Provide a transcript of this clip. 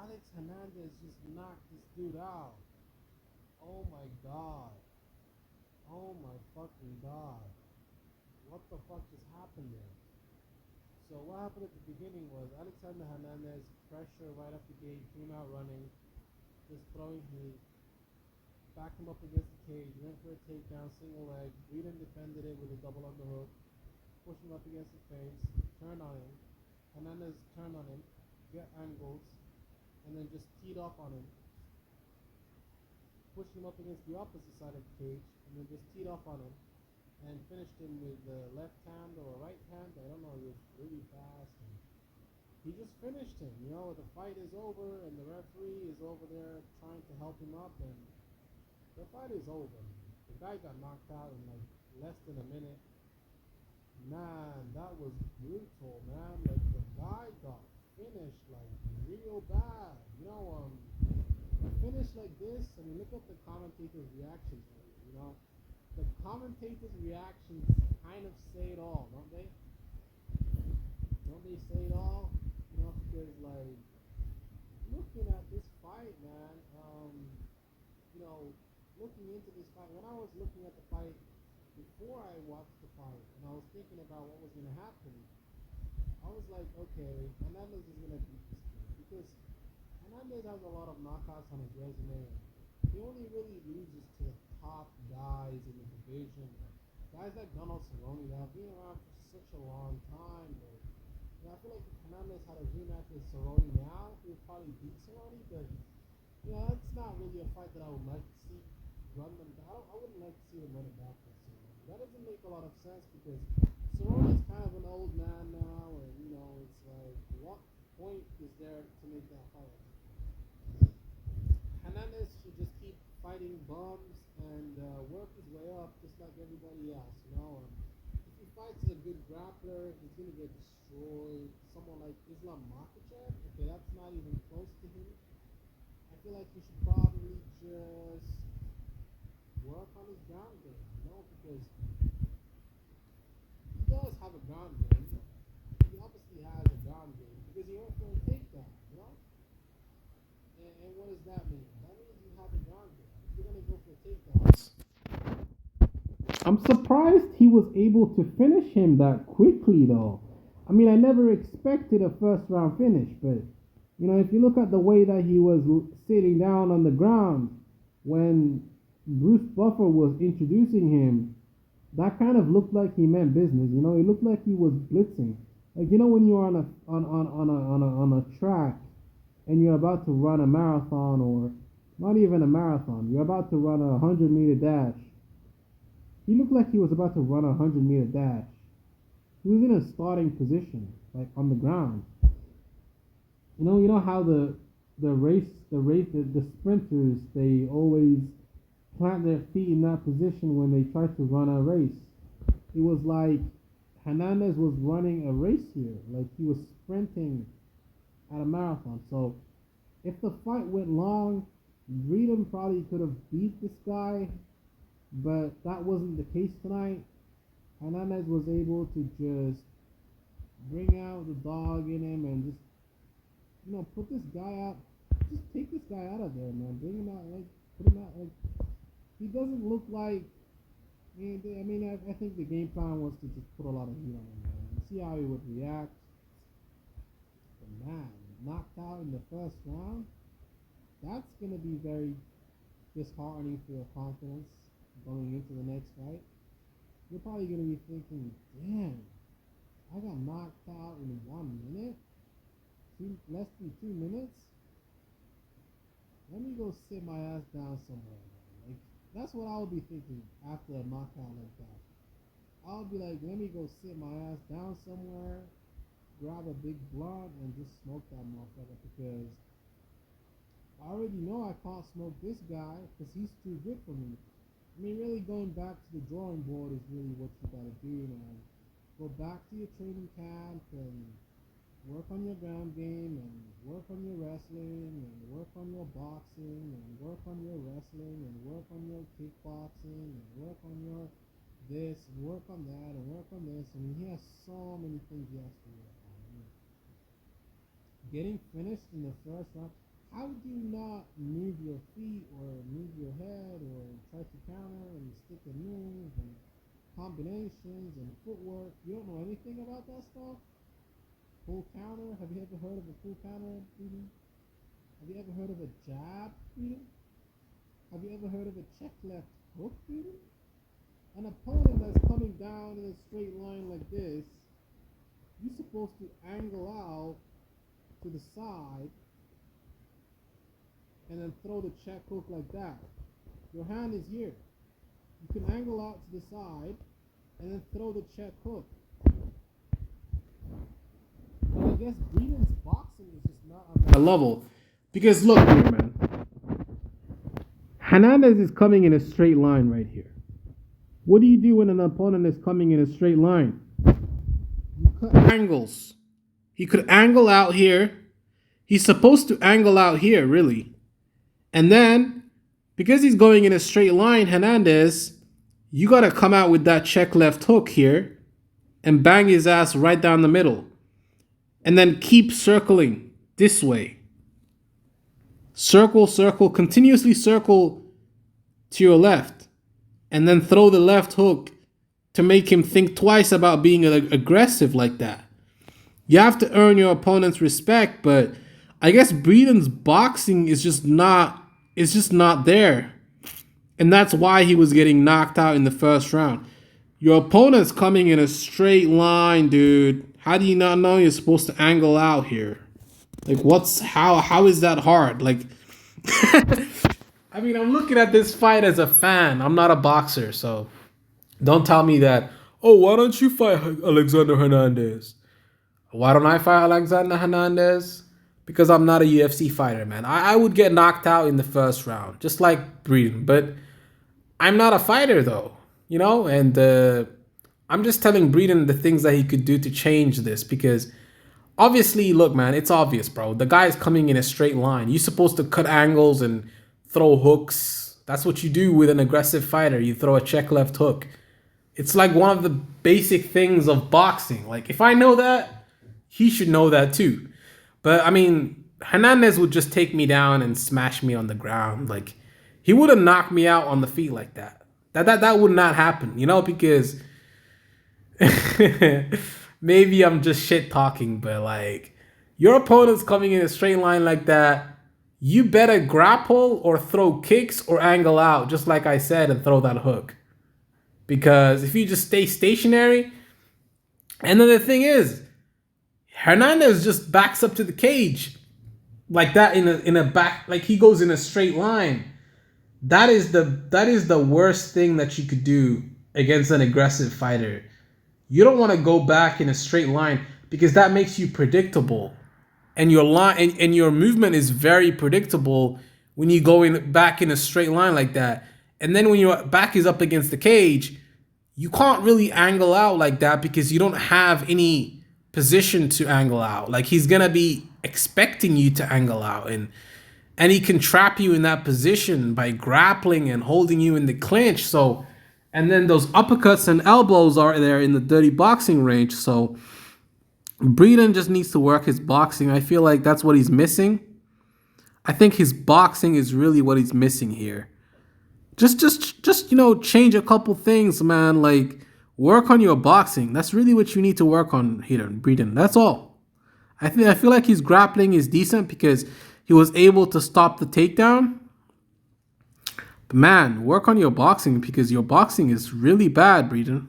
Alex Hernandez just knocked this dude out. Oh my god. Oh my fucking god. What the fuck just happened there? So what happened at the beginning was Alexander Hernandez pressure right off the gate, came out running, just throwing heat, backed him up against the cage, went for a takedown, single leg. Breeden defended it with a double underhook, pushed him up against the face, turned on him. Hernandez turned on him, get angles, and then just teed off on him, pushed him up against the opposite side of the cage, and then just teed off on him, and finished him with the left hand or right hand. I don't know, it was really fast. And he just finished him. The fight is over, and the referee is over there trying to help him up, and the fight is over. The guy got knocked out in like less than a minute. Man, that was brutal, man. Like the guy got finished like real bad. A finish like this. I mean, look at the commentators' reactions. The commentators' reactions kind of say it all, don't they? Don't they say it all? Because like looking at this fight, man. Looking into this fight. When I was looking at the fight before I watched the fight, and I was thinking about what was going to happen, I was like, okay, Hernandez is going to beat this kid because Hernandez has a lot of knockouts on his resume. He only really loses to the top guys in the division. Guys like Donald Cerrone that have been around for such a long time. But I feel like if Hernandez had a rematch with Cerrone now, he would probably beat Cerrone. But that's not really a fight that I would like to see run them down. I wouldn't like to see him run it back for Cerrone. That doesn't make a lot of sense because Cerrone is kind of an old man now, and it's like, what point is there to make that fight? Hernandez should just keep fighting bums and work his way up just like everybody else. If he fights a good grappler, he's gonna get destroyed. Someone like Islam Makhachev, okay, that's not even close to him. I feel like he should probably just work on his ground game, because he does have a ground game. He obviously has a ground game because he went for a takedown. And what does that mean? That means you have a ground game. If you're gonna go for a takedown, I'm surprised he was able to finish him that quickly, though. I mean, I never expected a first round finish, but if you look at the way that he was sitting down on the ground when Bruce Buffer was introducing him, that kind of looked like he meant business. It looked like he was blitzing. Like when you're on a track and you're about to run a marathon, or not even a marathon, you're about to run a 100-meter dash. He looked like he was about to run a 100-meter dash. He was in a starting position, like on the ground. You know how the sprinters, they always plant their feet in that position when they try to run a race. It was like Hernandez was running a race here, like he was sprinting at a marathon. So if the fight went long, Breeden probably could have beat this guy, but that wasn't the case tonight. Hernandez was able to just bring out the dog in him and just put this guy out. Just take this guy out of there, man. Bring him out, put him out. He doesn't look like. I think the game plan was to just put a lot of heat on him, man, and see how he would react. But man, knocked out in the first round. That's gonna be very disheartening for your confidence going into the next fight. You're probably gonna be thinking, damn, I got knocked out in 1 minute. Less than 2 minutes. Let me go sit my ass down somewhere, man. Like, that's what I would be thinking after a knockout like that. I would be like, let me go sit my ass down somewhere, grab a big blunt, and just smoke that motherfucker, because I already know I can't smoke this guy because he's too good for me. Really going back to the drawing board is really what you gotta do, man. Go back to your training camp and work on your ground game, and work on your wrestling, and work on your boxing, and work on your wrestling, and work on your kickboxing, and work on your this, and work on that, and work on this. He has so many things he has to work on. Getting finished in the first round. how do you not move your feet or move your head or try to counter and stick and move and combinations and footwork? You don't know anything about that stuff? Full counter? Have you ever heard of a full counter, Breeden? Have you ever heard of a jab, Breeden? Have you ever heard of a check left hook, Breeden? An opponent that's coming down in a straight line like this, you're supposed to angle out to the side and then throw the check hook like that. Your hand is here. You can angle out to the side and then throw the check hook. But I guess Breeden's boxing is just not on that level. Because look here, man. Hernandez is coming in a straight line right here. What do you do when an opponent is coming in a straight line? You cut angles. He could angle out here. He's supposed to angle out here, really. And then, because he's going in a straight line, Hernandez, you got to come out with that check left hook here and bang his ass right down the middle. And then keep circling this way. Circle, circle, continuously circle to your left. And then throw the left hook to make him think twice about being aggressive like that. You have to earn your opponent's respect, but I guess Breeden's boxing is just not there. And that's why he was getting knocked out in the first round. Your opponent's coming in a straight line, dude. How do you not know you're supposed to angle out here? Like, how is that hard? Like, I mean, I'm looking at this fight as a fan. I'm not a boxer, so don't tell me that, oh, why don't you fight Alexander Hernandez? Why don't I fight Alexander Hernandez? Because I'm not a UFC fighter, man. I would get knocked out in the first round, just like Breeden. But I'm not a fighter, though, you know? And I'm just telling Breeden the things that he could do to change this. Because obviously, look, man, it's obvious, bro. The guy's coming in a straight line. You're supposed to cut angles and throw hooks. That's what you do with an aggressive fighter. You throw a check left hook. It's like one of the basic things of boxing. Like, if I know that, he should know that too. But, I mean, Hernandez would just take me down and smash me on the ground. Like, he wouldn't knock me out on the feet like that. That would not happen, you know, because maybe I'm just shit talking, but, like, your opponent's coming in a straight line like that. You better grapple or throw kicks or angle out, just like I said, and throw that hook. Because if you just stay stationary, and then the thing is, Hernandez just backs up to the cage like that in a back, like he goes in a straight line. That is the worst thing that you could do against an aggressive fighter. You don't want to go back in a straight line because that makes you predictable, and your line and your movement is very predictable when you go back in a straight line like that. And then when your back is up against the cage, you can't really angle out like that because you don't have any position to angle out. Like, he's gonna be expecting you to angle out, and he can trap you in that position by grappling and holding you in the clinch. So, and then those uppercuts and elbows are there in the dirty boxing range. So Breeden just needs to work his boxing. I feel like that's what he's missing. I think his boxing is really what he's missing here. Just you know, change a couple things, man. Like, work on your boxing. That's really what you need to work on here, Breeden. That's all. I feel like his grappling is decent because he was able to stop the takedown. But man, work on your boxing because your boxing is really bad, Breeden.